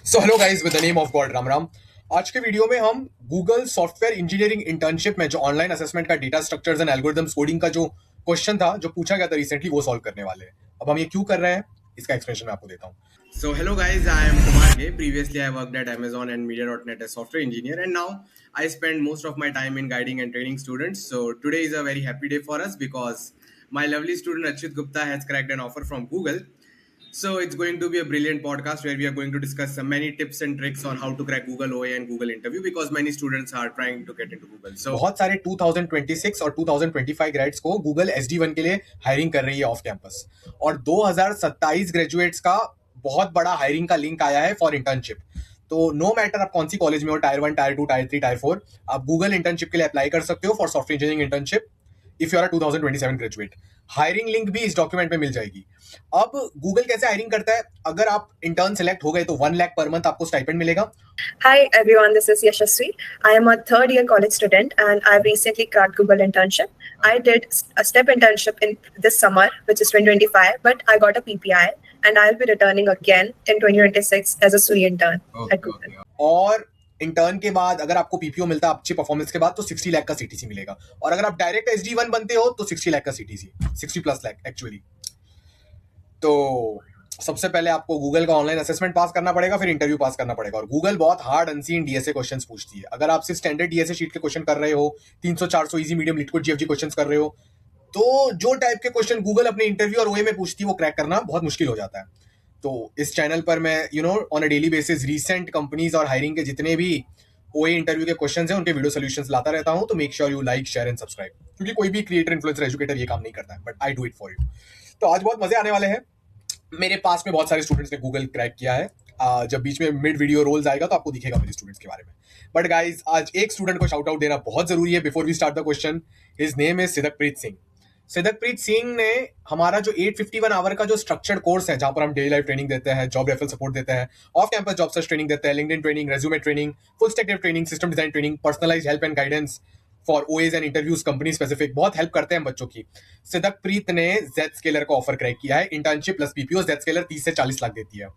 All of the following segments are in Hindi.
So hello guys with the name of God Ram Ram. आज के वीडियो में हम गूगल सॉफ्टवेयर इंजीनियरिंग इंटर्नशिप में जो ऑनलाइन असेसमेंट का data structures and algorithms coding का जो क्वेश्चन था जो पूछा गया था रिसेंटली वो सॉल्व करने वाले हैं। अब हम ये क्यों कर रहे हैं इसका एक्सप्लेनेशन मैं आपको देता हूँ। So hello guys, I am Kumar Gay. Previously I worked at Amazon and Media.net as software engineer, and now I spend most of my time in guiding and training students. So today is a very happy day for us because my lovely student Archit Gupta has cracked an offer from Google. So it's going to be a brilliant podcast where we are going to discuss many tips and tricks on how to crack Google OA and Google interview because many students are trying to get into Google. So बहुत सारे 2026 और 2025 ग्रेड्स को Google SD1 के लिए हायरिंग कर रही है ऑफ कैंपस, और 2027 ग्रेजुएट्स का बहुत बड़ा हायरिंग का लिंक आया है फॉर इंटर्नशिप। तो नो मैटर आप कौन सी कॉलेज में हो, टायर 1, टायर 2, टायर 3, टायर 4, आप गूगल इंटर्नशिप के लिए अप्लाई कर सकते हो for software engineering internship if you are 2027 graduate. Hiring link भी इस डॉक्यूमेंट में मिल जाएगी। अब गूगल कैसे हायरिंग करता है, अगर आप इंटर्न सेलेक्ट हो गए तो 1 लाख पर मंथ आपको स्टाइपेंड मिलेगा। Hi everyone, this is Yashasvi. I am a third year college student and I've recently cracked Google internship. I did a step internship in this summer, which is 2025, but I got a PPI and I'll be returning again in 2026 as a SUI intern at Google. और इंटर्न के बाद अगर आपको पीपीओ मिलता है अच्छी परफॉर्मेंस के बाद तो 60 लाख का सीटीसी मिलेगा, और अगर आप डायरेक्ट एसडी1 बनते हो तो 60 लाख का सीटीसी, 60 प्लस लाख एक्चुअली। तो सबसे पहले आपको गूगल का ऑनलाइन असेसमेंट पास करना पड़ेगा, फिर इंटरव्यू पास करना पड़ेगा। और गूगल बहुत हार्ड अनसीन डीएसए क्वेश्चंस पूछती है। अगर आप सिर्फ स्टैंडर्ड डीएसए शीट के क्वेश्चन कर रहे हो, 300-400 easy medium liquid GFG questions कर रहे हो, तो जो टाइप के क्वेश्चन गूगल अपने इंटरव्यू और ओए में पूछती है वो क्रैक करना बहुत मुश्किल हो जाता है। तो इस चैनल पर मैं on a daily basis recent companies और हायरिंग के जितने भी ओए इंटरव्यू के क्वेश्चंस हैं उनके वीडियो सॉल्यूशंस लाता रहता हूं। तो make sure you like, share and subscribe, क्योंकि कोई भी क्रिएटर, इन्फ्लुएंसर, एजुकेटर ये काम नहीं करता है, but I do it for you. तो आज बहुत मजे आने वाले हैं। मेरे पास में बहुत सारे स्टूडेंट्स ने गूगल क्रैक किया है। जब बीच में मिड वीडियो रोल्स आएगा तो आपको दिखेगा मेरे स्टूडेंट्स के बारे में। बट गाइज आज एक स्टूडेंट को शाउट आउट देना बहुत जरूरी है before we start the question. His name is Sidakpreet Singh. Sidakpreet Singh ने हमारा जो 851 आवर का जो स्ट्रक्चर्ड कोर्स है, जहां पर हम डेली लाइफ ट्रेनिंग देते हैं, जॉब रेफरल सपोर्ट देते हैं, off campus job search training देते हैं, LinkedIn training, resume training, full stack dev training, system design training, personalised help and guidance for OAs and interviews, company specific, बहुत हेल्प करते हैं बच्चों की। सिदकप्रीत ने जेडस्केलर का ऑफर क्रैक किया है, इंटर्नशिप प्लस पीपीओ। जेडस्केलर 30 से 40 लाख देती है,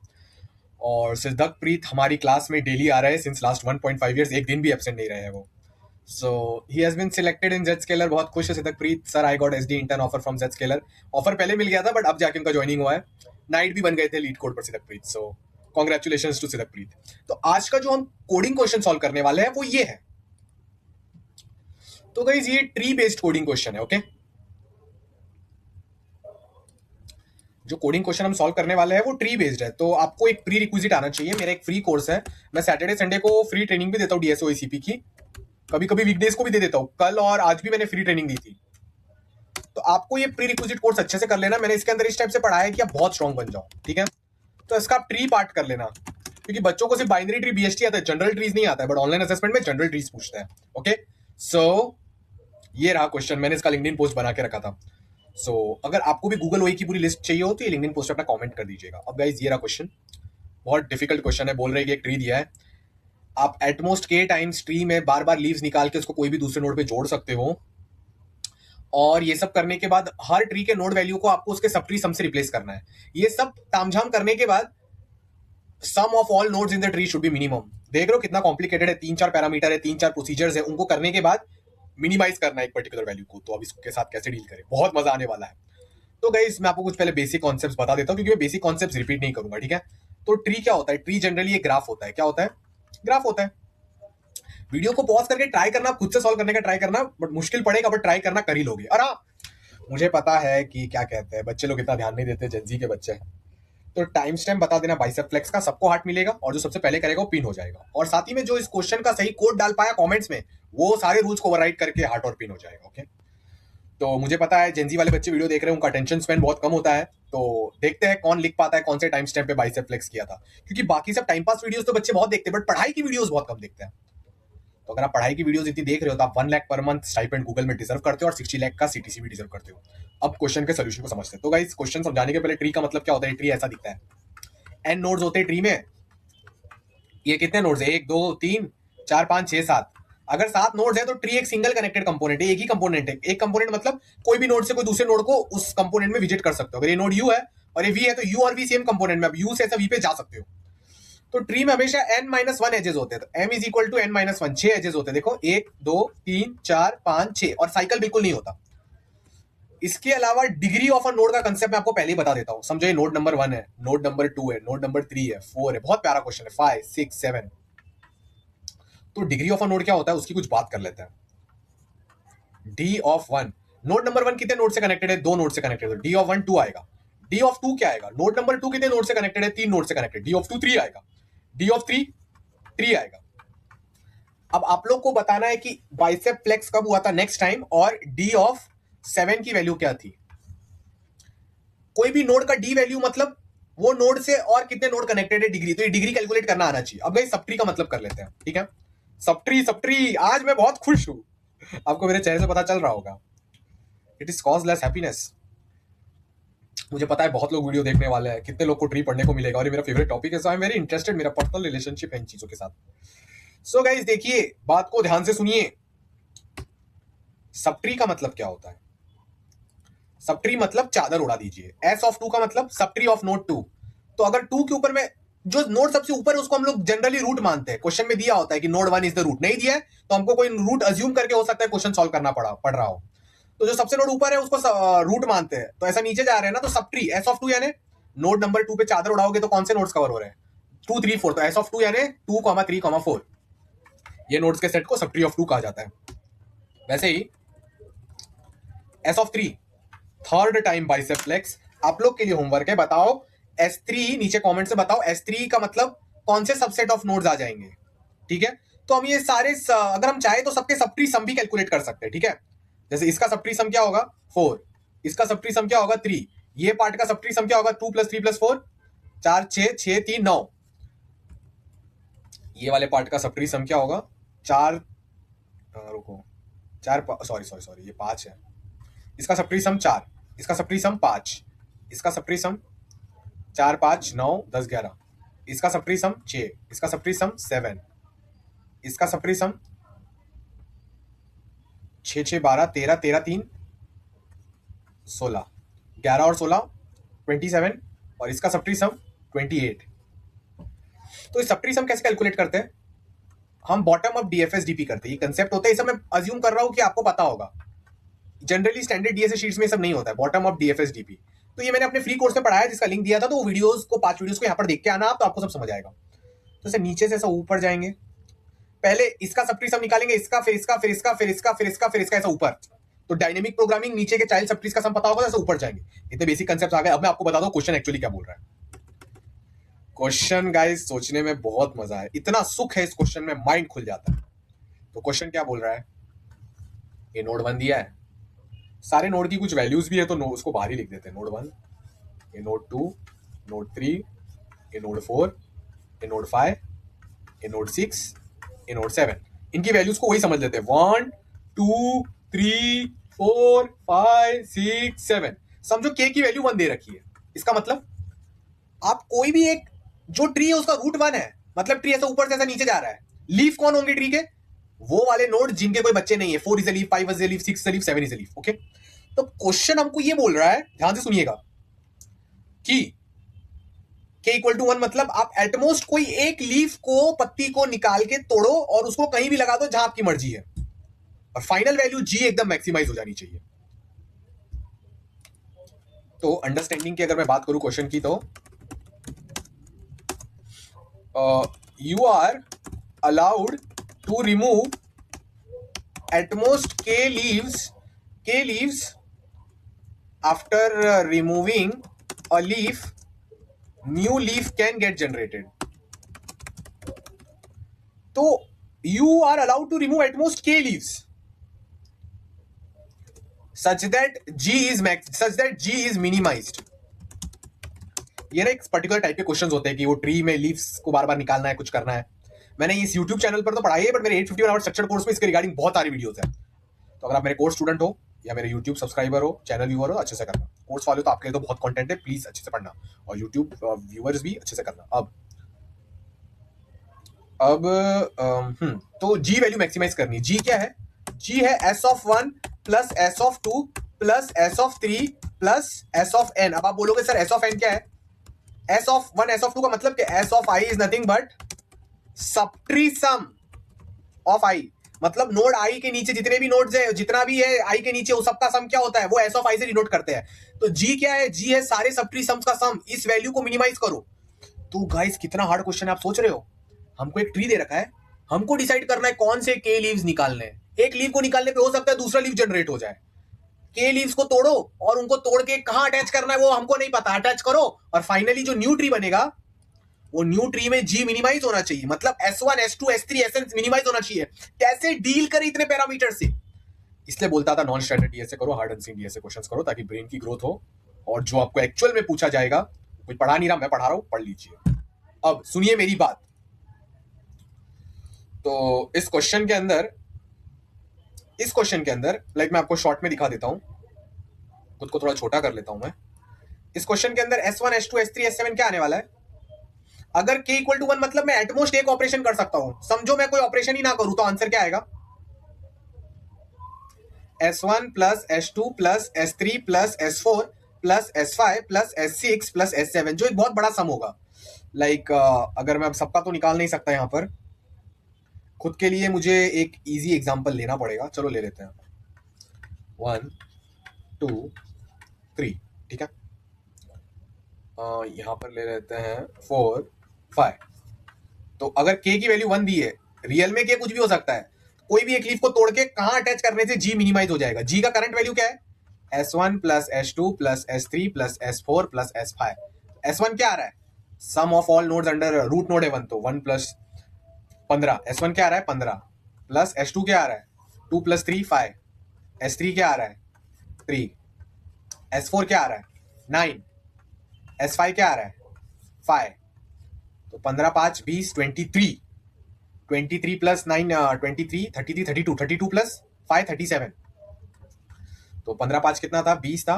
और सिदकप्रीत हमारी क्लास में डेली आ रहे हैं सिंस लास्ट 1.5 ईयर्स, एक दिन भी एब्सेंट नहीं रहे हैं वो। So he has been selected in Zscaler। बहुत खुश है Sidakpreet sir. I got SD intern offer from Zscaler। Offer पहले मिल गया था बट अब जाके उनका ज्वाइनिंग हुआ है। नाइट भी बन गए थे लीड कोड पर सिदकप्रीत। सो कॉन्ग्रेचुलेशंस टू सिदकप्रीत। तो आज का जो हम कोडिंग क्वेश्चन सॉल्व करने वाले हैं वो ये है। तो गाइस ये ट्री बेस्ड कोडिंग क्वेश्चन है। ओके, जो कोडिंग क्वेश्चन हम सॉल्व करने वाले हैं वो ट्री बेस्ड है। तो आपको एक प्री रिक्विजिट आना चाहिए। मेरा एक फ्री कोर्स है, मैं सैटरडे संडे को फ्री ट्रेनिंग भी देता हूँ डीएसओ एसीपी की, कभी कभी वीकडेज को भी दे देता हूँ। कल और आज भी मैंने फ्री ट्रेनिंग दी थी। तो आपको ये प्री रिक्विजिट कोर्स अच्छे से कर लेना। मैंने इसके अंदर इस टाइप से पढ़ाया है कि आप बहुत स्ट्रांग बन जाओ, ठीक है। तो इसका आप ट्री पार्ट कर लेना, क्योंकि बच्चों को सिर्फ बाइनरी ट्री, बीएसटी आता है, जनरल ट्रीज नहीं आता है, बट ऑनलाइन असेसमेंट में जनरल ट्रीज पूछता है। ओके, सो ये रहा क्वेश्चन। मैंने इसका लिंक्डइन पोस्ट बना के रखा था। सो अगर आपको भी गूगल ओए की पूरी लिस्ट चाहिए हो तो ये लिंक्डइन पोस्ट अपना कमेंट कर दीजिएगा। अब गाइस ये रहा क्वेश्चन, बहुत डिफिकल्ट क्वेश्चन है। बोल रहे कि एक ट्री दिया है, आप एटमोस्ट के टाइम्स ट्री में बार बार लीव्स निकाल के उसको कोई भी दूसरे नोड पे जोड़ सकते हो, और ये सब करने के बाद हर ट्री के नोड वैल्यू को आपको उसके सब ट्री सम से रिप्लेस करना है। ये सब तामझाम करने के बाद sum of all nodes in the tree should be minimum. देख रहे हो कितना कॉम्प्लिकेटेड है, 3-4 पैरामीटर है, 3-4 प्रोसीजर्स है, उनको करने के बाद मिनिमाइज करना है एक पर्टिकुलर वैल्यू को। तो अब इसके साथ कैसे डील करें, बहुत मजा आने वाला है। तो गाइस मैं आपको कुछ पहले बेसिक कॉन्सेप्ट्स बता देता हूं, क्योंकि मैं बेसिक कॉन्सेप्ट्स रिपीट नहीं करूंगा, ठीक है। तो ट्री क्या होता है? ट्री जनरली एक ग्राफ होता है। क्या होता है? ग्राफ होता है। वीडियो को पॉज करके ट्राई करना, खुद से सॉल्व करने का ट्राई करना, बट मुश्किल पड़ेगा, बट ट्राई करना कर ही लोगे। और हाँ, मुझे पता है कि क्या कहते हैं बच्चे लोग इतना ध्यान नहीं देते, जेनजी के बच्चे। तो टाइम स्टैम्प बता देना बाइसेप फ्लेक्स का, सबको हार्ट मिलेगा, और जो सबसे पहले करेगा वो पिन हो जाएगा। और साथ ही में जो इस क्वेश्चन का सही कोड डाल पाया कमेंट्स में, वो सारे रूल्स को ओवरराइड करके हार्ट और पिन हो जाएगा। ओके, तो मुझे पता है जेनजी वाले बच्चे वीडियो देख रहे हैं, उनका अटेंशन स्पैन बहुत कम होता है। तो देखते हैं कौन लिख पाता है कौन से टाइम स्टैम्प पे बाइसेप फ्लेक्स किया था, क्योंकि बाकी सब टाइम पास वीडियोस तो बच्चे बहुत देखते हैं, बट पढ़ाई की वीडियोस बहुत कम देखते हैं। तो अगर आप पढ़ाई की वीडियोस इतनी देख रहे हो तो आप 1 lakh per month stipend Google में डिजर्व करते हो, और 60 लाख का सीटीसी भी डिजर्व करते हो। अब क्वेश्चन के सोल्यूशन को समझते हैं। तो गाइस क्वेश्चन समझाने के पहले ट्री का मतलब क्या होता है। ट्री ऐसा दिखता है, एन नोड्स होते हैं ट्री में। ये कितने नोड्स है? 1 2 3 4 5 6 7। अगर 7 नोड्स है तो ट्री एक सिंगल कनेक्टेड कंपोनेंट है, एक ही कंपोनेंट है। एक कंपोनेंट मतलब कोई भी नोड से कोई दूसरे नोड को उस कंपोनेंट में विजिट कर सकते हो। अगर ये नोड यू है और ये वी है तो यू और वी सेम कंपोनेंट में, अब यू से ऐसा वी पे जा सकते हो। तो ट्री में हमेशा n-1 एजेस होते हैं, तो m is equal to n-1, 6 edges होते हैं। देखो 1 2 3 4 5 6, और साइकिल बिल्कुल नहीं होता। इसके अलावा डिग्री ऑफ अ नोड का कंसेप्ट मैं आपको पहले ही बता देता हूं। समझो ये नोड नंबर 1 है, नोड नंबर 2 है, नोड नंबर 3 है, 4 है, बहुत प्यारा क्वेश्चन है, 5 6 7। तो डिग्री ऑफ अ नोड क्या होता है उसकी कुछ बात कर लेते हैं। डी ऑफ 1, नोड नंबर 1 कितने नोड से कनेक्टेड है? 2 नोड से कनेक्टेड है, डी ऑफ 1 2 आएगा। डी ऑफ 2 क्या आएगा? नोड नंबर 2 कितने नोड से कनेक्टेड है? 3 नोड से कनेक्टेड, डी ऑफ 2 3 आएगा। डी ऑफ 3 3 आएगा। अब आप लोग को बताना है कि बाइसेप फ्लेक्स कब हुआ था नेक्स्ट टाइम, और डी ऑफ 7 की वैल्यू क्या थी। कोई भी नोड का डी वैल्यू मतलब वो नोड से और कितने नोड कनेक्टेड है, डिग्री। तो ये डिग्री कैलकुलेट करना आना चाहिए। अब गाइस सब ट्री का मतलब कर लेते हैं, ठीक है। सब ट्री आज मैं बहुत खुश हूं, आपको मेरे चेहरे से पता चल रहा होगा। It is causeless happiness. मुझे पता है बहुत लोग वीडियो देखने वाले हैं, कितने लोग को ट्री पढ़ने को मिलेगा, और ये मेरा फेवरेट टॉपिक है, सो आई एम वेरी इंटरेस्टेड। मेरा पर्सनल रिलेशनशिप है इन चीजों के साथ। सो गाइस देखिए, बात को ध्यान से सुनिए। सब ट्री का मतलब क्या होता है? सब ट्री मतलब चादर उड़ा दीजिए। एस ऑफ 2 का मतलब सब ट्री ऑफ नोड 2। तो अगर 2 के ऊपर में जो नोड सबसे ऊपर है उसको हम लोग जनरली रूट मानते हैं। क्वेश्चन में दिया होता है कि नोड 1 इज द रूट, नहीं दिया है तो हमको कोई रूट अज्यूम करके हो सकता है क्वेश्चन सॉल्व करना पड़ रहा हो। तो जो सबसे नोड ऊपर है उसको रूट मानते हैं। तो ऐसा नीचे जा रहे हैं ना, तो सब ट्री एस ऑफ 2 यानी नोड नंबर 2 पे चादर उड़ाओगे तो कौन से नोड्स कवर हो रहे हैं? 2 3 4। तो एस ऑफ 2 यानी 2, 3, 4। ये नोड्स के सेट को सब ट्री ऑफ 2 कहा जाता है। वैसे ही S of 3 third time bicep flex. आप लोग के लिए होमवर्क है, बताओ S3, नीचे कमेंट से बताओ S3 का मतलब कौन से सबसेट ऑफ नोड्स आ जाएंगे, ठीक है। तो हम ये सारे अगर हम चाहे तो सबके सब ट्री सम भी कैलकुलेट कर सकते हैं, ठीक है। जैसे इसका सब ट्री सम क्या होगा? 4। इसका सब ट्री सम क्या होगा? 3। ये पार्ट का सब ट्री सम क्या होगा? 2 + 3 + 4 4 6 6 3 9। ये वाले पार्ट का सब ट्री सम क्या होगा? 4 रुको 4 सॉरी ये 5 है। इसका सब ट्री सम 4, इसका सब ट्री सम 5, इसका सब ट्री सम 4 5 9 10 11, इसका सब ट्री सम 6, इसका सब ट्री सम 7, इसका सब ट्री सम 6 6 12 13 13 3 16, 11 और 16 27, और इसका सब ट्री सम 28। तो इस सब ट्री सम कैसे कैलकुलेट करते हैं? हम बॉटम अप डीएफएस डीपी करते हैं। ये कंसेप्ट होता है, इसे मैं अज्यूम कर रहा हूं कि आपको पता होगा। जनरली स्टैंडर्ड डीएसए शीट्स में सब नहीं होता है बॉटम अप डीएफएस डीपी। तो ये मैंने अपने फ्री कोर्स में पढ़ाया है, जिसका लिंक दिया था। तो वो वीडियोस को 5 वीडियोस को यहाँ पर देख के आना आप, तो आपको सब समझ आएगा। तो ऐसे नीचे से ऐसा ऊपर जाएंगे, पहले इसका सब ट्री सम निकालेंगे, इसका फिर इसका फिर इसका फिर इसका फिर इसका फिर इसका, ऐसा ऊपर। तो डायनेमिक प्रोग्रामिंग नीचे के चाइल्ड सब ट्रीज का सम पता होगा, ऐसे ऊपर जाएंगे। इतने बेसिक कंसेप्ट आ गए। अब मैं आपको बता दूं क्वेश्चन एक्चुअली क्या बोल रहा है। क्वेश्चन गाइस सोचने में बहुत मजा है, इतना सुख है इस क्वेश्चन में, माइंड खुल जाता है। तो क्वेश्चन क्या बोल रहा है? ये नोड 1 दिया है, सारे नोड की कुछ वैल्यूज भी है, तो उसको बाहर ही लिख देते हैं। नोड 1, ये नोड 2, नोड 3, ये नोड 4, ये नोड 5, ये नोड 6, ये नोड 7। इनकी वैल्यूज को वही समझ लेते हैं। 1 2 3 4 5 6 7। समझो k की वैल्यू 1 दे रखी है। इसका मतलब आप कोई भी एक जो ट्री है उसका रूट 1 है, मतलब ट्री ऐसा ऊपर से ऐसा नीचे जा रहा है। लीफ कौन होंगे ट्री के? वो वाले नोड जिनके कोई बच्चे नहीं है। 4 is a leaf, 5 is a leaf, 6 is a leaf, 7 is a leaf. Okay, तो क्वेश्चन हमको ये बोल रहा है, ध्यान से सुनिएगा, कि k = 1 मतलब आप एटमोस्ट कोई एक लीफ को, पत्ती को निकाल के तोड़ो और उसको कहीं भी लगा दो जहां आपकी मर्जी है, और फाइनल वैल्यू g एकदम मैक्सिमाइज हो जानी चाहिए। तो अंडरस्टैंडिंग की अगर मैं बात करूं क्वेश्चन की, तो you are allowed to remove at most k leaves after removing a leaf, new leaf can get generated. तो you are allowed to remove at most k leaves such that g is minimized. ये ना एक पर्टिकुलर टाइप के क्वेश्चंस होते हैं कि वो ट्री में लीव्स को बार बार निकालना है, कुछ करना है। मैंने इस YouTube चैनल पर तो पढ़ाई है, बट मेरे 851 आवर स्ट्रक्चर्ड कोर्स में इसके रिगार्डिंग बहुत सारी वीडियोस हैं। तो अगर आप मेरे कोर्स स्टूडेंट हो या मेरे YouTube सब्सक्राइबर हो, चैनल व्यूअर हो, अच्छे से करना। कोर्स वाले तो आपके लिए तो बहुत कंटेंट है, प्लीज अच्छे से पढ़ना, और YouTube व्यूअर्स भी अच्छे से करना। अब तो G वैल्यू मैक्सिमाइज करनी। G क्या है? G है S(1) + S(2) + S(3) + S(n). अब आप बोलोगे सर S(n) क्या है? S of one S of two का मतलब कि S of I is nothing but subtree sum of I, मतलब नोड आई के नीचे जितने भी नोड्स है, जितना भी है आई के नीचे, वो सबका सम क्या होता है, वो एस ऑफ आई से डिनोट करते हैं। तो जी क्या है, जी है सारे सबट्री सम्स का सम, इस वैल्यू को मिनिमाइज करो। तो गाइस कितना हार्ड क्वेश्चन है आप सोच रहे हो। हमको एक ट्री दे रखा है, हमको डिसाइड करना है कौन से के लीव्स निकालने हैं। एक लीव को निकालने पे हो सकता है दूसरा लीव जनरेट हो जाए। के लीव्स को तोड़ो और उनको तोड़ के कहां अटैच करना है वो हमको नहीं पता, अटैच करो और फाइनली जो न्यू ट्री बनेगा वो न्यू ट्री में जी मिनिमाइज होना चाहिए, मतलब S1 S2 S3 Sn minimise होना चाहिए। कैसे डील करें इतने पैरामीटर से, इसलिए बोलता था नॉन स्टैंडर्ड डीएसए करो, hard and seen DSA questions करो, ताकि ब्रेन की ग्रोथ हो और जो आपको एक्चुअल में पूछा जाएगा, कोई पढ़ा नहीं रहा, मैं पढ़ा रहा हूं, पढ़ लीजिए। अब सुनिए मेरी बात। तो इस क्वेश्चन के अंदर लाइक मैं आपको शॉर्ट में दिखा देता हूं, खुद को थोड़ा छोटा कर लेता हूं मैं। इस क्वेश्चन के अंदर S1 S2 S3 S7 क्या आने वाला है। अगर k इक्वल टू 1 मतलब मैं एटमोस्ट एक ऑपरेशन कर सकता हूं, समझो मैं कोई ऑपरेशन ही ना करूं तो आंसर क्या आएगा, S1 plus S2 plus S3 plus S4 plus S5 plus S6 plus S7, जो एक बहुत बड़ा सम होगा। लाइक अगर मैं अब सबका तो निकाल नहीं सकता यहां पर, खुद के लिए मुझे एक इजी एग्जांपल लेना पड़ेगा, चलो ले लेते हैं 1 2 3, ठीक है। यहां पर ले लेते हैं 4 5। तो अगर k की वैल्यू 1 दी है, रियल में k कुछ भी हो सकता है, कोई भी एक लीफ को तोड़ के कहां अटैच करने से g मिनिमाइज हो जाएगा। g का करंट वैल्यू क्या है, S1 plus S2 plus S3 plus S4 plus S5। S1 क्या आ रहा है, sum of all nodes under root node है 1, तो 1 प्लस 15, S1 क्या आ रहा है 15 प्लस S2 क्या आ रहा है 2 प्लस 3 5, S3 क्या आ रहा है 3, S4 क्या आ रहा है 9, S5 क्या आ रहा है 5। तो 15 5 20 23 प्लस 9 23 33 32 32 प्लस 5 37। तो 15 5 कितना था 20 था,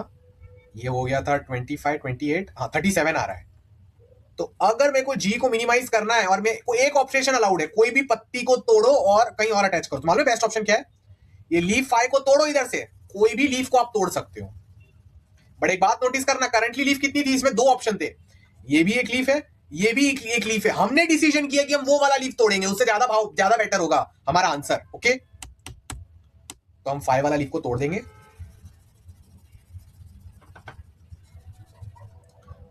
ये हो गया था 25 28, हाँ 37 आ रहा है। तो अगर मेरे को जी को मिनिमाइज करना है और मेरे को एक ऑप्शन अलाउड है, कोई भी पत्ती को तोड़ो और कहीं और अटैच करो, तो मालूम है बेस्ट ऑप्शन क्या है, ये लीफ 5 को तोड़ो, इधर से कोई भी लीफ को आप तोड़ सकते हो। बट एक बात नोटिस करना, करंटली लीफ कितनी थी, इसमें 2 ऑप्शन थे, ये भी एक लीफ है, ये भी एक लीफ है। हमने डिसीजन किया कि हम वो वाला लीफ तोड़ेंगे, उससे ज्यादा बेटर होगा हमारा आंसर। ओके, तो हम 5 वाला लीफ को तोड़ देंगे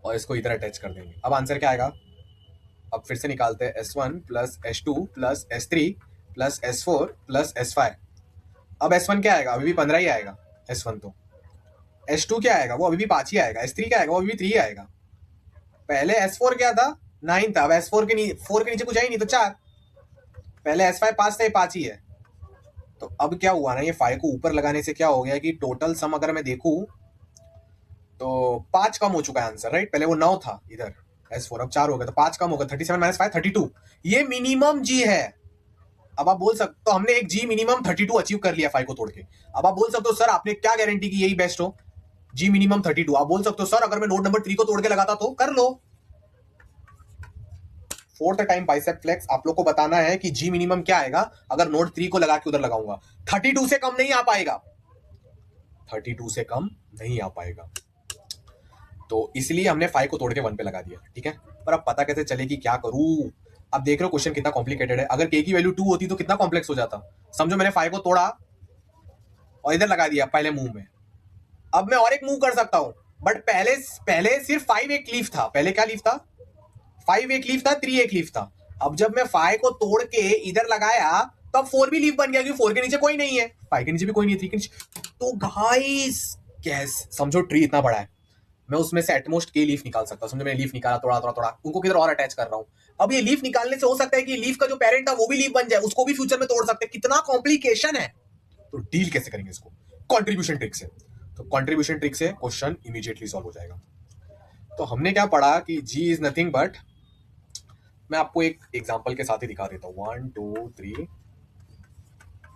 और इसको इधर अटैच कर देंगे। अब आंसर क्या आएगा, अब फिर से निकालते हैं S1 plus S2 plus S3 plus S4 plus S5। अब S1 क्या आएगा, अभी भी 15 ही आएगा S1 तो। S2 क्या आएगा, वो अभी भी 5 ही आएगा। S3 क्या आएगा, वो अभी भी 3 ही आएगा। पहले S4 क्या था 9 था, अब S4 के नीचे कुछ है ही नहीं तो 4। पहले S5 5 था, ये 5 ही है। तो अब क्या हुआ ना, ये 5 को ऊपर लगाने से क्या हो गया कि टोटल सम अगर मैं देखूं तो 5 कम हो चुका है आंसर, राइट। पहले वो 9 था इधर S4, अब 4 हो गया, तो 5 कम होगा, 37 माइनस 5 32। ये मिनिमम जी है। अब आप बोल सकते तो हमने एक जी मिनिमम 32 अचीव कर लिया 5 को तोड़ के। अब आप बोल सकते हो सर आपने क्या गारंटी की यही बेस्ट हो, जी मिनिमम 32। आप बोल सकते हो सर अगर मैं नोड नंबर 3 को तोड़ के लगाता तो, कर लो। 4th टाइम बाइसेप फ्लेक्स, आप लोग को बताना है कि जी मिनिमम क्या आएगा अगर नोड 3 को लगा के उधर लगाऊंगा। 32 से कम नहीं आ पाएगा, 32 से कम नहीं आ पाएगा। तो इसलिए हमने 5 को तोड़ के 1 पे लगा दिया, ठीक है। पर अब पता कैसे चले कि क्या करूं। अब देख रहे हो क्वेश्चन कितना कॉम्प्लिकेटेड है। अगर k की वैल्यू 2 होती तो कितना कॉम्प्लेक्स हो जाता। समझो मैंने 5 को तोड़ा और इधर लगा दिया पहले मूव में। अब मैं और एक मूव कर सकता हूं, बट पहले सिर्फ 5 एक लीफ था। पहले क्या लीफ था, 5 एक लीफ था, 3 एक लीफ था। अब जब मैं 5 को तोड़ के इधर लगाया तब 4 भी लीफ बन गया, क्योंकि 4 के नीचे कोई नहीं है, 5 के नीचे भी कोई नहीं है, 3 के नीचे। तो गाइस कैस समझो ट्री इतना बड़ा है, मैं उसमें से एटमोस्ट के लीफ निकाल सकता हूं। समझो मैंने लीफ निकाला, तोड़ा उनको किधर और अटैच कर रहा हूं। अब ये लीफ निकालने से हो सकता है कि लीफ का जो पेरेंट था वो भी लीफ बन जाए, उसको भी फ्यूचर में तोड़ सकते हैं। कितना कॉम्प्लिकेशन है। तो डील कैसे करेंगे इसको, कॉन्ट्रीब्यूशन ट्रिक से। तो कॉन्ट्रीब्यूशन ट्रिक से क्वेश्चन इमीडिएटली सॉल्व हो जाएगा। तो हमने क्या पढ़ा कि जी इज नथिंग बट, मैं आपको एक एग्जांपल के साथ ही दिखा देता हूं। 1 2 3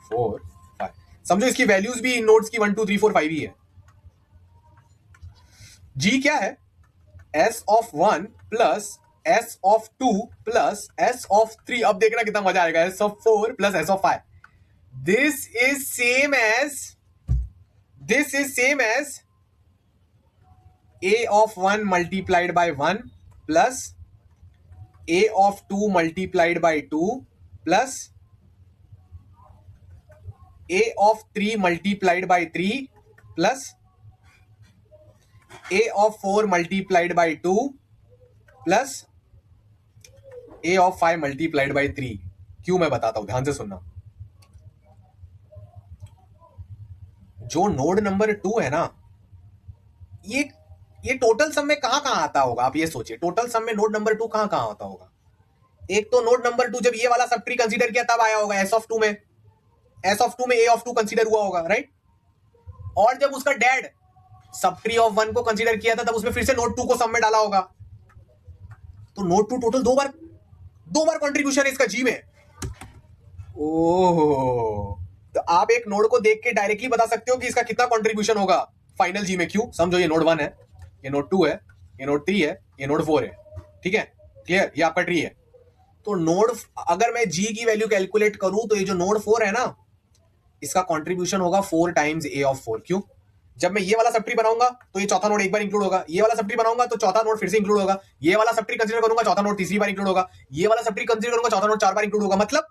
4 5। समझो इसकी वैल्यूज भी इन नोड्स की 1 2 3 4 5 ही है। जी क्या है, S of 1 plus S of 2 plus S of 3। अब देखना कितना मजा आएगा, S of 4 plus S of 5। This is same as A of 1 multiplied by 1 plus a of 2 multiplied by 2 plus a of 3 multiplied by 3 plus a of 4 multiplied by 2 plus a of 5 multiplied by 3। क्यों मैं बताता हूं, ध्यान से सुनना। जो नोड नंबर 2 है ना, ये ये टोटल सम में कहां कहां आता होगा, आप ये सोचिए, टोटल सम में नोड नंबर 2 कहां कहां आता होगा। एक तो नोड नंबर 2 जब ये वाला सब ट्री कंसीडर किया तब आया होगा एस ऑफ 2 में, एस ऑफ 2 में ए ऑफ 2 कंसीडर हुआ होगा, राइट। और जब उसका डैड सब ट्री ऑफ 1 को कंसीडर किया था तब उसमें फिर से नोड 2 को सम में डाला होगा। तो नोड 2 टोटल दो बार कंट्रीब्यूशन है इसका जी में। ओह, तो आप एक नोड को देख के डायरेक्टली बता सकते हो कि इसका कितना कंट्रीब्यूशन होगा फाइनल जी में। क्यों? समझो, ये नोड 1 है, ये नोड 2 है, ये नोड 3 है, ये नोड 4 है, ठीक है, क्लियर, ये आपका ट्री है। तो नोड, अगर मैं जी की वैल्यू कैलकुलेट करूं तो ये जो नोड 4 है ना, इसका कंट्रीब्यूशन होगा 4 टाइम्स ए ऑफ 4। क्यों? जब मैं ये वाला सब ट्री बनाऊंगा तो ये चौथा नोड एक बार इंक्लूड होगा, ये वाला सब ट्री बनाऊंगा तो चौथा नोड फिर से इंक्लूड होगा, ये वाला सब ट्री कंसीडर करूंगा चौथा नोड तीसरी बार इंक्लूड होगा, ये वाला सब ट्री कंसीडर करूंगा चौथा नोड 4 बार इंक्लूड होगा। मतलब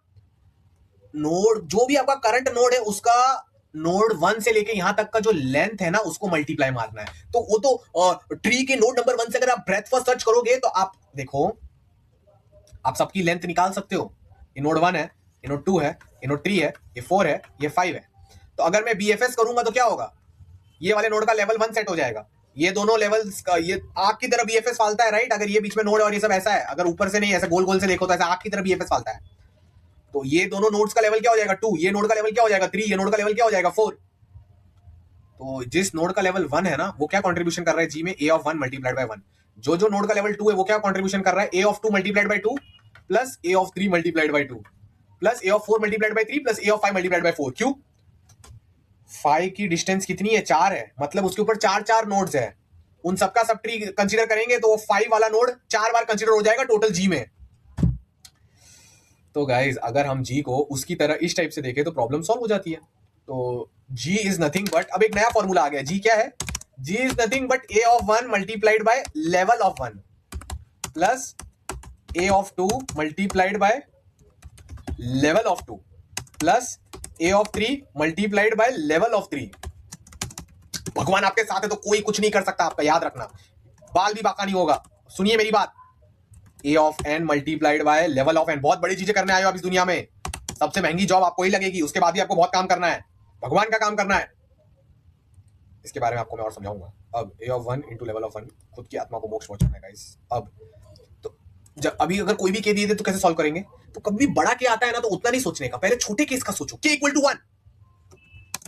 नोड, जो भी आपका करंट नोड है उसका नोड 1 से लेके यहां तक का जो लेंथ है ना, उसको मल्टीप्लाई मारना है। तो वो तो ट्री के नोड नंबर 1 से अगर आप ब्रेथ फर्स्ट सर्च करोगे तो आप देखो, आप सबकी लेंथ निकाल सकते हो। ये नोड 1 है, ये नोड 2 है, ये नोड 3 है, ये 4 है, ये 5 है। तो अगर मैं बीएफएस करूंगा तो क्या होगा, ये वाले नोड का लेवल 1 सेट हो जाएगा, ये दोनों लेवल्स का, ये आग की तरह बीएफएस फालता है, राइट। अगर ये बीच में नोड और ये सब ऐसा है, अगर ऊपर से नहीं ऐसा गोल गोल से देखो तो ऐसा आग की तरह बीएफएस फालता है। तो ये दोनों नोड्स का लेवल क्या हो जाएगा 2, ये नोड का लेवल क्या हो जाएगा 3, ये नोड का लेवल क्या हो जाएगा 4। तो जिस नोड का लेवल 1 है ना, वो क्या कंट्रीब्यूशन कर रहा है जी में, ए ऑफ 1 मल्टीप्लाइड बाय 1। जो नोड का लेवल 2 है वो क्या कंट्रीब्यूशन कर रहा है, A of 2 multiplied by 2 plus A of 3 multiplied by 2 plus A of 4 multiplied by 3 plus A of 5 multiplied by 4। क्यों? 5 की डिस्टेंस कितनी है, 4 है, मतलब उसके ऊपर 4 नोड्स है। उन सबका सब ट्री कंसीडर करेंगे तो 5 वाला नोड 4 बार कंसीडर हो जाएगा टोटल जी में। तो गाइज, अगर हम जी को उसकी तरह इस टाइप से देखें तो प्रॉब्लम सॉल्व हो जाती है। तो जी इज नथिंग बट, अब एक नया फॉर्मूला आ गया, जी क्या है, G is nothing but A of 1 multiplied by level of 1 plus A of 2 multiplied by level of 2 plus A of 3 multiplied by level of 3। भगवान आपके साथ है तो कोई कुछ नहीं कर सकता, आपका याद रखना, बाल भी बाका नहीं होगा। सुनिए मेरी बात, A of N multiplied by level of N. बहुत बड़ी चीजें करने आए हो आप इस दुनिया में, सबसे महंगी जॉब आपको ही लगेगी, उसके बाद भी आपको बहुत काम करना है, भगवान का काम करना है। इसके बारे में आपको मैं और समझाऊंगा। अब A of 1 into level of 1, खुद की आत्मा को मोक्ष पहुंचाना है गाइस। अब तो जब अभी अगर कोई भी के दिए थे तो कैसे सॉल्व करेंगे, तो कभी बड़ा के आता है ना तो उतना नहीं सोचने का, पहले छोटे केस का सोचो, के इक्वल टू 1।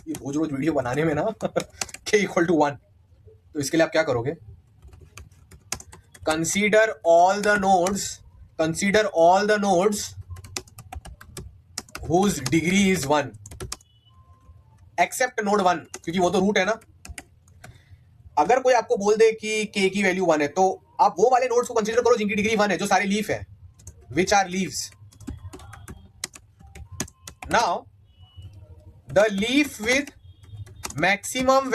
ये रोज रोज वीडियो बनाने में ना के इक्वल टू 1, तो इसके लिए आप क्या करोगे, consider all the nodes whose degree is 1 except node 1, क्योंकि वो तो रूट है ना। अगर कोई आपको बोल दे कि k की वैल्यू 1 है तो आप वो वाले नोड्स को कंसीडर करो जिनकी डिग्री 1 है, जो सारे लीफ है, which are leaves. Now the leaf with maximum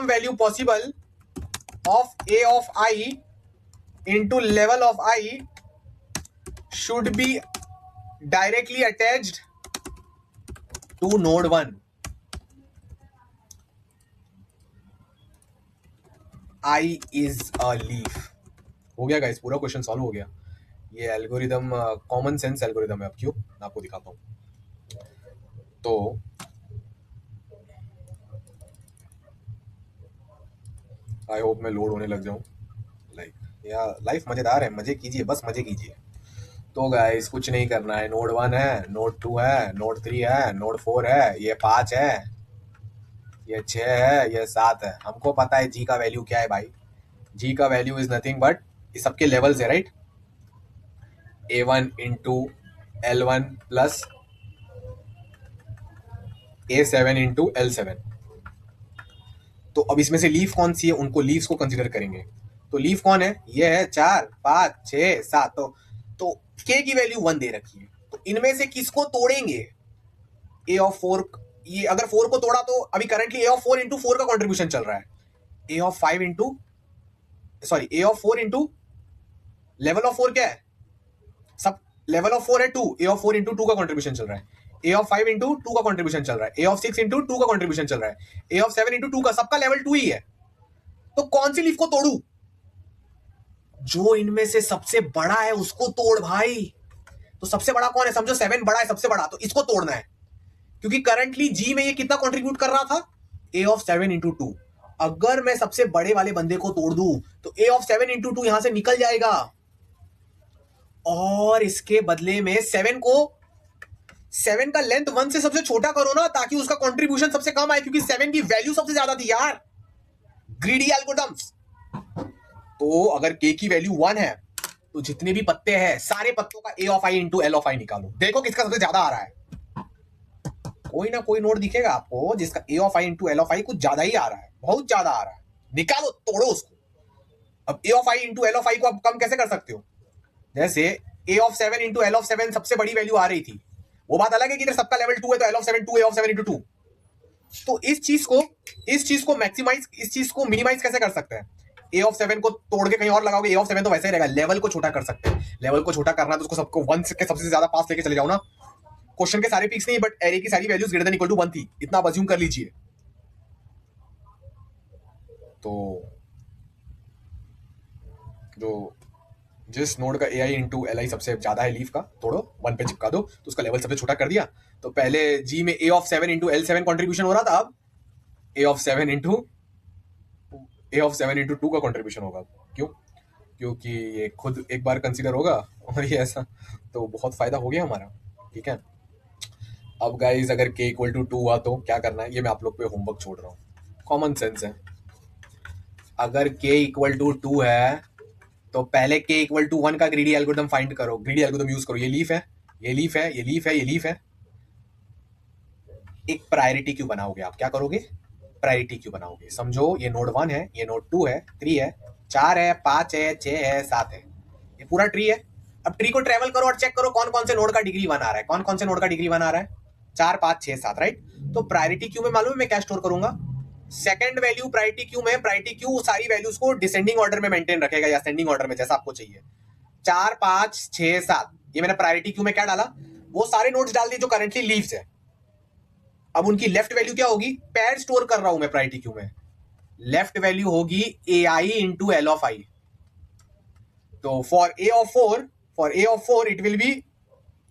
value possible of a of I into level of I should be directly attached to node 1. I is a leaf। हो गया गाइस, पूरा क्वेश्चन सॉल्व हो गया। ये एल्गोरिदम कॉमन सेंस एल्गोरिदम है। अब क्यों, मैं आपको दिखाता हूं। तो आई होप मैं लोड होने लग जाऊं, लाइक या लाइफ मजेदार है, मजे कीजिए, बस मजे कीजिए। तो गाइस कुछ नहीं करना है, नोड 1 है, नोड 2 है, नोड 3 है, नोड 4 है, ये 5 है, ये 6 है, ये 7 है। हमको पता है जी का वैल्यू क्या है भाई, जी का वैल्यू इज नथिंग बट ये सबके लेवल्स है, right. A1 into L1 plus A7 into L7। तो अब इसमें से लीफ कौन सी है, उनको लीव्स को कंसीडर करेंगे। तो लीफ कौन है, ये है 4 5 6 7। तो के की वैल्यू 1 दे रखी है, तो इनमें से किसको तोड़ेंगे, ए ऑफ 4। ये अगर 4 को तोड़ा तो अभी करंटली ए ऑफ 4 इंटू 4 का कॉन्ट्रीब्यूशन चल रहा है, A of 5 into sorry A of 4 into level of 4 क्या है, सब लेवल ऑफ 4 है 2, ए ऑफ 4 इंटू 2 का कॉन्ट्रीब्यूशन चल रहा है, ए ऑफ 5 इंटू 2 का कॉन्ट्रीब्यूशन चल रहा है, ए ऑफ 6 इंटू 2 का कॉन्ट्रीब्यूशन चल रहा है, ए ऑफ 7 इंटू 2 का, सबका लेवल 2 ही है। तो कौन सी लीफ को तोड़ू? जो इनमें से सबसे बड़ा है उसको तोड़ भाई। तो सबसे बड़ा कौन है? समझो 7 बड़ा है सबसे बड़ा, तो इसको तोड़ना है, क्योंकि करंटली जी में ये कितना कंट्रीब्यूट कर रहा था, ए ऑफ 7 इंटू 2। अगर मैं सबसे बड़े वाले बंदे को तोड़ दूं तो ए ऑफ 7 इंटू 2 यहां से निकल जाएगा, और इसके बदले में 7 को, 7 का लेंथ 1 से सबसे छोटा करो ना, ताकि उसका कंट्रीब्यूशन सबसे कम आए, क्योंकि 7 की वैल्यू सबसे ज्यादा थी यार, ग्रीडी एल्गोरिथम्स। तो अगर के की वैल्यू 1 है तो जितने भी पत्ते हैं सारे पत्तों का A of I into L of I निकालो, देखो किसका सबसे ज्यादा आ रहा है। कोई ना कोई नोड दिखेगा आपको जिसका A of I into L of I कुछ ज्यादा ही आ रहा है, बहुत ज्यादा आ रहा है, निकालो, तोड़ो उसको। अब A of I into L of I को आप कम कैसे कर सकते हो? जैसे A of 7 into L of 7 सबसे बड़ी वैल्यू आ रही थी, वो बात अलग है कि इधर सबका लेवल 2 है तो L of 7 2, A of 7 into 2। तो इस चीज को मैक्सिमाइज, इस चीज को मिनिमाइज कैसे कर सकते हैं? ए ऑफ 7 को तोड़ के कहीं और लगाओगे, ए ऑफ 7 तो वैसे ही रहेगा, लेवल को छोटा कर सकते हैं। लेवल को छोटा करना तो उसको सबको 1 के सबसे ज्यादा पास लेके चले जाओ ना। क्वेश्चन के सारे पिक्स नहीं, बट एरे की सारी values greater than equal to 1 थी, इतना आप अज्यूम कर लीजिए। तो जो जिस नोड का ए आई इंटू एल आई सबसे ज्यादा है लीफ का, तोड़ो 1 पे चिपका दो, तो उसका लेवल सबसे छोटा कर दिया। तो पहले जी में ए ऑफ 7 इंटू एल 7 कॉन्ट्रीब्यूशन हो रहा था, अब ए ऑफ 7 इंटू 2 का कॉन्ट्रीब्यूशन होगा। क्यों? क्योंकि ये खुद एक बार कंसीडर होगा और ये ऐसा, तो बहुत फायदा हो गया हमारा। ठीक है, अब गाइज अगर k इक्वल टू 2 हुआ तो क्या करना है, ये मैं आप लोग पे होमवर्क छोड़ रहा हूँ, कॉमन सेंस है। अगर k इक्वल टू 2 है तो पहले k इक्वल टू 1 का ग्रीडी एल्गोरिथम फाइंड करो, ग्रीडी एल्गोरिथम यूज करो। ये लीफ है, ये लीफ है, ये लीफ है, ये लीफ है। एक प्रायोरिटी क्यू बनाओगे आप, क्या करोगे? प्रायोरिटी क्यू बनाओगे। समझो ये नोड 1 है, ये नोड 2 है, 3 है, 4 है, 5 है, 6 है, 7 है, ये पूरा ट्री है। अब ट्री को ट्रेवल करो और चेक करो कौन कौन से नोड का डिग्री 1 आ रहा है, कौन कौन से नोड का डिग्री 1 आ रहा है, 4 5 6 7, राइट। तो प्रायोरिटी क्यू में मालूम है मैं क्या स्टोर करूंगा? सेकंड वैल्यू प्रायोरिटी क्यू में, प्रायोरिटी क्यू सारी वैल्यूज को डिसेंडिंग ऑर्डर में मेंटेन रखेगा या असेंडिंग ऑर्डर में, जैसा आपको चाहिए। 4 5 6 7 ये मैंने प्रायोरिटी क्यू में क्या डाला, वो सारे नोड्स डाल दिए जो करंटली लीव्स है। अब उनकी लेफ्ट वैल्यू क्या होगी? पैर स्टोर कर रहा हूं मैं प्रायोरिटी क्यू में, लेफ्ट वैल्यू होगी ए आई इंटू एल ऑफ आई। तो for a of 4 it will be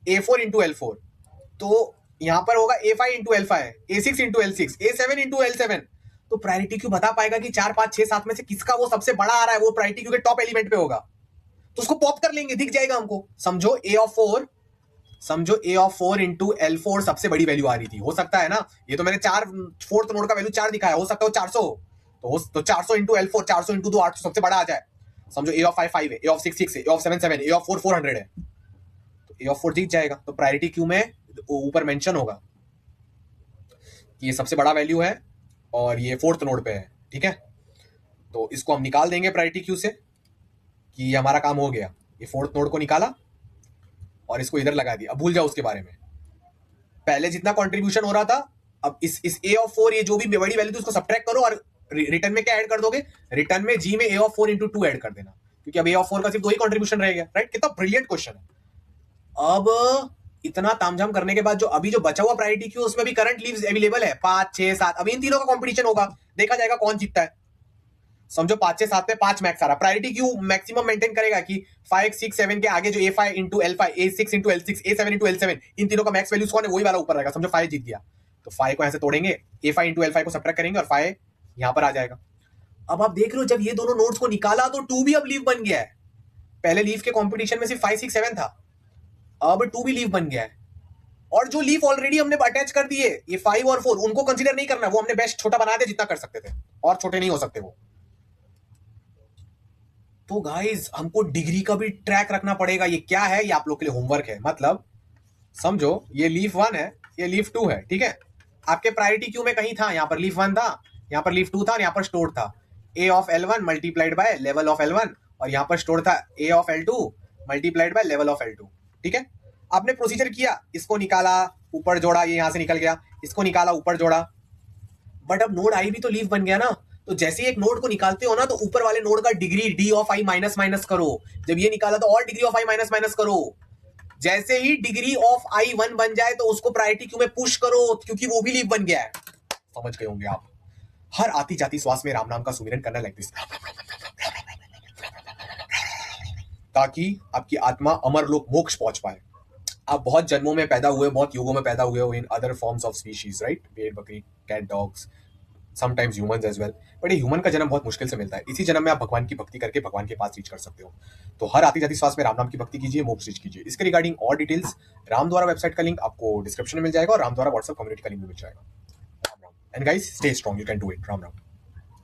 A4 into L4। तो यहां पर होगा A5 into L5, A6 into L6, A7 into L7। तो प्रायोरिटी क्यू बता पाएगा कि 4 5 6 7 में से किसका वो सबसे बड़ा आ रहा है, वो प्रायोरिटी क्यू के टॉप एलिमेंट पे होगा, तो उसको पॉप कर लेंगे, दिख जाएगा हमको। समझो ए ऑफ 4 इंटू L4 सबसे बड़ी वैल्यू आ रही थी, हो सकता है ना, ये तो मैंने 4 फोर्थ नोड का वैल्यू 4 दिखाया, हो सकता है 400 हो, तो 400 इंटू L4, 400 इंटू 2 800 सबसे बड़ा आ जाए। समझो ए ऑफ 5 5 है, ए ऑफ 6 6 है, ए ऑफ 7 7 है, ए ऑफ 4 400 है, तो ए ऑफ 4 दिख जाएगा। तो प्रायोरिटी क्यू में ऊपर मेंशन होगा कि ये सबसे बड़ा वैल्यू है और ये फोर्थ नोड पे है। ठीक है, तो इसको हम निकाल देंगे प्रायोरिटी क्यू से कि ये हमारा काम हो गया। ये फोर्थ नोड को निकाला और इसको इधर लगा दिया, अब भूल जाओ उसके बारे में। पहले जितना कंट्रीब्यूशन हो रहा था, अब इस ए ऑफ 4 ये जो भी बड़ी वैल्यू थी उसको सब्ट्रैक्ट करो और रिटर्न में क्या ऐड कर दोगे? रिटर्न में जी में ए ऑफ 4 इंटू 2 ऐड कर देना, क्योंकि अब ए ऑफ 4 का सिर्फ 2 ही कंट्रीब्यूशन रह गया, राइट। कितना ब्रिलियंट क्वेश्चन है। अब इतना तामझाम करने के बाद जो अभी जो बचा हुआ प्रायोरिटी क्यू, उसमें भी करंट लीव्स अवेलेबल है 5 6 7। अब इन तीनों का कंपटीशन होगा, देखा जाएगा कौन जीतता है। समझो 5 6 7 में 5 मैक्स आ रहा, प्रायोरिटी क्यू मैक्सिमम मेंटेन करेगा कि 5 6 7 के आगे जो A5 into L5, A6 into L6, A7 into L7, इन तीनों का मैक्स वैल्यूज कौन है, वही वाला ऊपर रहेगा। समझो 5 जीत गया, तो 5 को ऐसे तोड़ेंगे, A5 इंटू L5 को सब्ट्रैक्ट करेंगे और 5 यहां पर आ जाएगा। अब आप देख रहे हो जब ये दोनों नोड्स को निकाला तो 2 भी अब लीव बन गया है। पहले लीव के कंपटीशन में सिर्फ 5 6 7 था, अब 2 भी लीव बन गया है। और जो लीफ ऑलरेडी हमने अटैच कर दिए, ये 5 और 4, उनको कंसीडर नहीं करना, वो हमने बेस्ट छोटा बना दिया जितना कर सकते थे, और छोटे नहीं हो सकते वो। तो गाइज हमको डिग्री का भी ट्रैक रखना पड़ेगा। ये क्या है, ये आप लोग के लिए होमवर्क है। मतलब समझो ये लीफ 1 है, ये लीफ 2 है, ठीक है। आपके प्रायोरिटी क्यू में कहीं था, यहां पर लीफ 1 था, यहां पर लीफ 2 था और यहां पर स्टोर था a of L1 multiplied by level of L1, और यहां पर स्टोर था a of L2 multiplied by level of L2। ठीक है, आपने प्रोसीजर किया, इसको निकाला ऊपर जोड़ा, ये यहां से निकल गया, इसको निकाला ऊपर जोड़ा, बट अब नोड आई भी तो लीफ बन गया ना। तो जैसे ही एक नोड को निकालते हो ना, तो ऊपर वाले नोड का degree D of I minus minus करो। जब ये निकाला तो और degree of I minus minus करो। जैसे ही डिग्री ऑफ आई 1 बन जाए तो उसको प्रायोरिटी क्यू में पुश करो, क्योंकि वो भी लीव बन गया है। समझ गए होंगे आप। हर आती जाती श्वास में राम नाम का सुमिरन करना लाइक दिस, ताकि आपकी आत्मा अमर लोक मोक्ष पहुंच पाए। आप बहुत जन्मों में पैदा हुए, बहुत युगों में पैदा हुए हो in other forms of species, right? भेड़, बकरी, cat, dogs, sometimes humans as well. But ये ह्यूमन का जन्म बहुत मुश्किल से मिलता है। इसी जन्म में आप भगवान की भक्ति करके भगवान के पास रीच कर सकते हो। तो हर आती जाती श्वास में राम नाम की भक्ति कीजिए, मोक्ष रीच कीजिए। इसके रिगार्डिंग और डिटेल्स राम द्वारा वेबसाइट का लिंक आपको डिस्क्रिप्शन में मिल जाएगा और राम द्वारा व्हाट्सएप कम्युनिटी का लिंक भी मिल जाएगा। Ram Ram. And guys, stay strong, you can do it. Ram Ram.